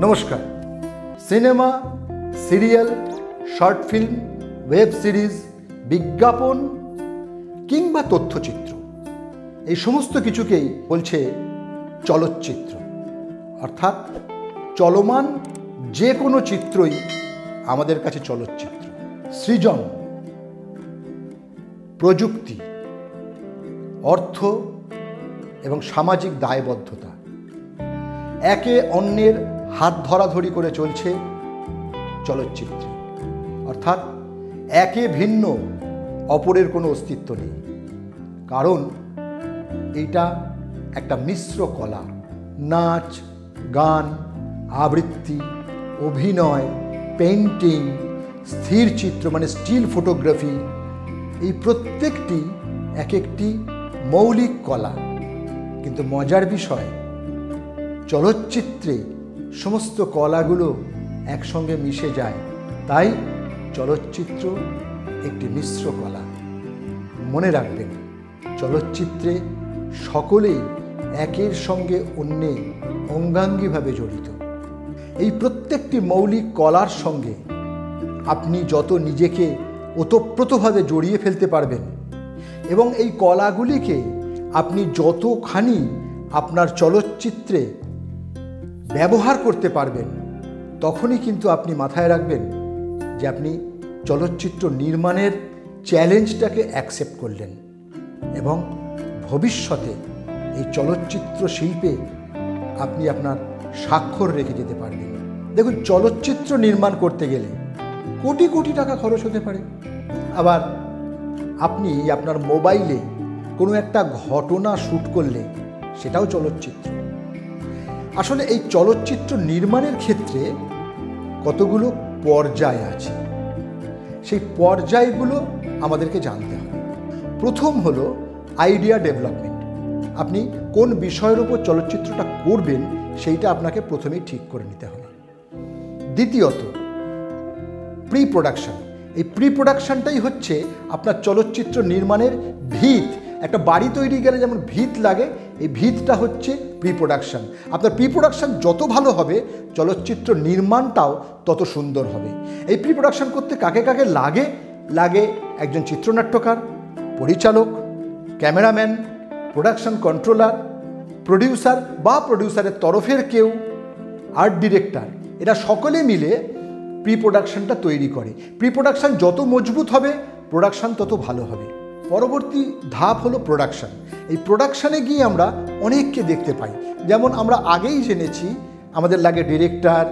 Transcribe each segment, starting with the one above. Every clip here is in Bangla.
নমস্কার। Cinema, serial, short film, web series, বিজ্ঞাপন কিংবা তথ্যচিত্র, এই সমস্ত কিছুকেই বলছে চলচ্চিত্র। অর্থাৎ চলমান যে কোনো চিত্রই আমাদের কাছে চলচ্চিত্র। সৃজন, প্রযুক্তি, অর্থ এবং সামাজিক দায়বদ্ধতা একে অন্যের হাত ধরাধরি করে চলছে চলচ্চিত্রে। অর্থাৎ একে ভিন্ন, অপরের কোনো অস্তিত্ব নেই। কারণ এটা একটা মিশ্র কলা। নাচ, গান, আবৃত্তি, অভিনয়, পেইন্টিং, স্থির চিত্র মানে স্টিল ফটোগ্রাফি, এই প্রত্যেকটি এক একটি মৌলিক কলা। কিন্তু মজার বিষয়, চলচ্চিত্রে সমস্ত কলাগুলো একসঙ্গে মিশে যায়। তাই চলচ্চিত্র একটি মিশ্র কলা। মনে রাখবেন, চলচ্চিত্রে সকলেই একের সঙ্গে অন্যে অঙ্গাঙ্গিভাবে জড়িত। এই প্রত্যেকটি মৌলিক কলার সঙ্গে আপনি যত নিজেকে ওতপ্রোতভাবে জড়িয়ে ফেলতে পারবেন এবং এই কলাগুলিকে আপনি যতখানি আপনার চলচ্চিত্রে ব্যবহার করতে পারবেন, তখনই কিন্তু আপনি মাথায় রাখবেন যে আপনি চলচ্চিত্র নির্মাণের চ্যালেঞ্জটাকে অ্যাকসেপ্ট করলেন এবং ভবিষ্যতে এই চলচ্চিত্র শিল্পে আপনি আপনার স্বাক্ষর রেখে যেতে পারবেন। দেখুন, চলচ্চিত্র নির্মাণ করতে গেলে কোটি কোটি টাকা খরচ হতে পারে। আবার আপনি আপনার মোবাইলে কোনো একটা ঘটনা শ্যুট করলে সেটাও চলচ্চিত্র। আসলে এই চলচ্চিত্র নির্মাণের ক্ষেত্রে কতগুলো পর্যায় আছে, সেই পর্যায়গুলো আমাদেরকে জানতে হবে। প্রথম হলো আইডিয়া ডেভেলপমেন্ট। আপনি কোন বিষয়ের উপর চলচ্চিত্রটা করবেন সেইটা আপনাকে প্রথমেই ঠিক করে নিতে হবে। দ্বিতীয়ত প্রি প্রোডাকশন। এই প্রি প্রোডাকশনটাই হচ্ছে আপনার চলচ্চিত্র নির্মাণের ভিত। একটা বাড়ি তৈরি গেলে যেমন ভিত লাগে, এই ভিতটা হচ্ছে প্রি প্রোডাকশন। আপনার প্রি প্রোডাকশন যত ভালো হবে, চলচ্চিত্র নির্মাণটাও তত সুন্দর হবে। এই প্রি প্রোডাকশন করতে কাকে কাকে লাগে? লাগে একজন চিত্রনাট্যকার, পরিচালক, ক্যামেরাম্যান, প্রোডাকশন কন্ট্রোলার, প্রডিউসার বা প্রডিউসারের তরফের কেউ, আর্ট ডিরেক্টর। এরা সকলে মিলে প্রি প্রোডাকশনটা তৈরি করে। প্রি প্রোডাকশন যত মজবুত হবে, প্রোডাকশন তত ভালো হবে। পরবর্তী ধাপ হলো প্রোডাকশন। এই প্রোডাকশানে গিয়ে আমরা অনেককে দেখতে পাই। যেমন আমরা আগেই জেনেছি, আমাদের লাগে director,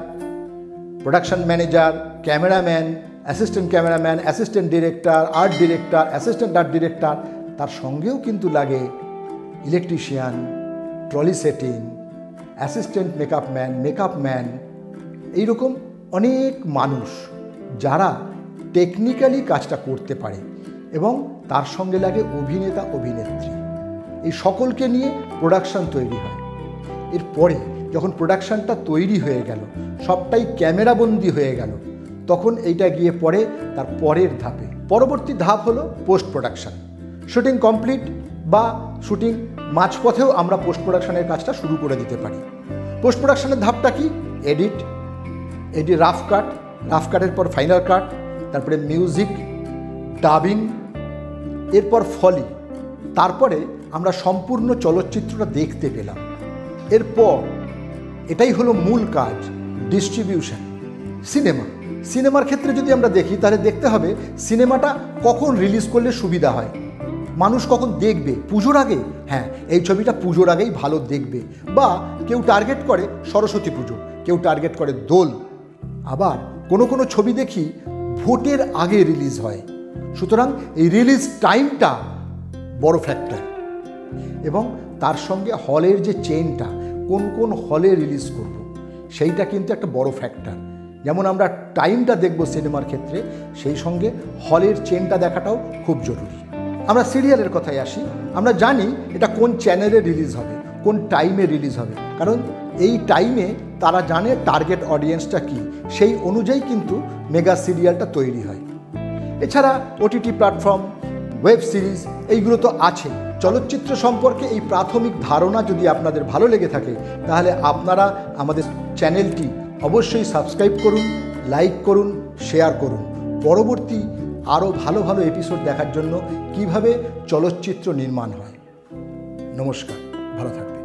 production manager, cameraman, assistant cameraman, assistant director, art director, assistant art director. তার সঙ্গেও কিন্তু লাগে electrician, trolley setting, assistant makeup man, এইরকম অনেক মানুষ যারা টেকনিক্যালি কাজটা করতে পারে। এবং তার সঙ্গে লাগে অভিনেতা, অভিনেত্রী। এই সকলকে নিয়ে প্রোডাকশন তৈরি হয়। এরপরে যখন প্রোডাকশনটা তৈরি হয়ে গেল, সবটাই ক্যামেরাবন্দি হয়ে গেল, তখন এইটা গিয়ে পড়ে তার পরের ধাপে। পরবর্তী ধাপ হলো পোস্ট প্রোডাকশন। শুটিং কমপ্লিট বা শুটিং মাঝপথেও আমরা পোস্ট প্রোডাকশনের কাজটা শুরু করে দিতে পারি। পোস্ট প্রোডাকশনের ধাপটা কি? এডিট, রাফ কাটের পর ফাইনাল কাট, তারপরে মিউজিক, ডাবিং, এরপর ফলি। তারপরে আমরা সম্পূর্ণ চলচ্চিত্রটা দেখতে পেলাম। এরপর এটাই হলো মূল কাজ, ডিস্ট্রিবিউশন। সিনেমার ক্ষেত্রে যদি আমরা দেখি, তাহলে দেখতে হবে সিনেমাটা কখন রিলিজ করলে সুবিধা হয়, মানুষ কখন দেখবে। পুজোর আগে? হ্যাঁ, এই ছবিটা পুজোর আগেই ভালো দেখবে। বা কেউ টার্গেট করে সরস্বতী পুজো, কেউ টার্গেট করে দোল। আবার কোনো কোনো ছবি দেখি ভোটের আগে রিলিজ হয়। সুতরাং এই রিলিজ টাইমটা বড় ফ্যাক্টর। এবং তার সঙ্গে হলের যে চেইনটা, কোন কোন হলে রিলিজ করব, সেইটা কিন্তু একটা বড় ফ্যাক্টর। যেমন আমরা টাইমটা দেখব সিনেমার ক্ষেত্রে, সেই সঙ্গে হলের চেইনটা দেখাটাও খুব জরুরি। আমরা সিরিয়ালের কথায় আসি। আমরা জানি এটা কোন চ্যানেলে রিলিজ হবে, কোন টাইমে রিলিজ হবে, কারণ এই টাইমে তারা জানে টার্গেট অডিয়েন্সটা কী, সেই অনুযায়ী কিন্তু মেগা সিরিয়ালটা তৈরি হয়। এছাড়া ওটিটি প্ল্যাটফর্ম, ওয়েব সিরিজ, এইগুলো তো আছে। চলচ্চিত্র সম্পর্কে এই প্রাথমিক ধারণা যদি আপনাদের ভালো লেগে থাকে, তাহলে আপনারা আমাদের চ্যানেলটি অবশ্যই সাবস্ক্রাইব করুন, লাইক করুন, শেয়ার করুন। পরবর্তী আরও ভালো ভালো এপিসোড দেখার জন্য কিভাবে চলচ্চিত্র নির্মাণ হয়। নমস্কার, ভালো থাকবেন।